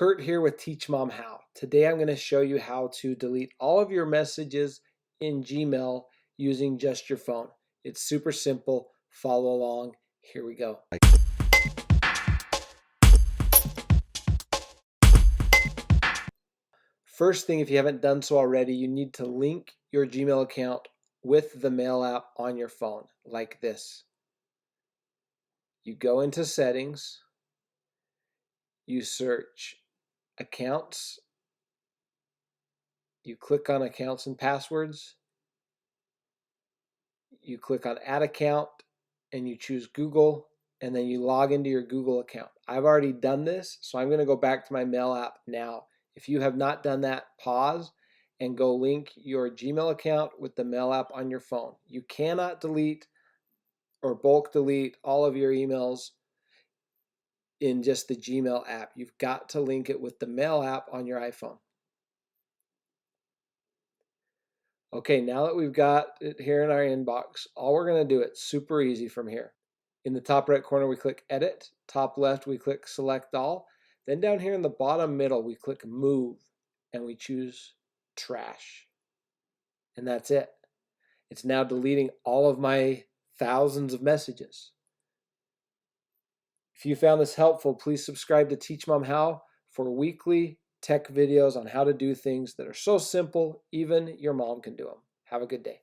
Kurt here with Teach Mom How. Today I'm going to show you how to delete all of your messages in Gmail using just your phone. It's super simple. Follow along. Here we go. First thing, if you haven't done so already, you need to link your Gmail account with the Mail app on your phone, like this. You go into Settings, you search Accounts, you click on Accounts and Passwords, you click on Add Account, and you choose Google, and then you log into your Google account. I've already done this, so I'm going to go back to my Mail app now. If you have not done that, pause and go link your Gmail account with the Mail app on your phone. You cannot delete or bulk delete all of your emails in just the Gmail app. You've got to link it with the Mail app on your iPhone. Okay, now that we've got it here in our inbox, all we're going to do, it's super easy from here. In the top right corner, we click Edit. Top left, we click Select All. Then down here in the bottom middle, we click Move, and we choose Trash. And that's it. It's now deleting all of my thousands of messages. If you found this helpful, please subscribe to Teach Mom How for weekly tech videos on how to do things that are so simple, even your mom can do them. Have a good day.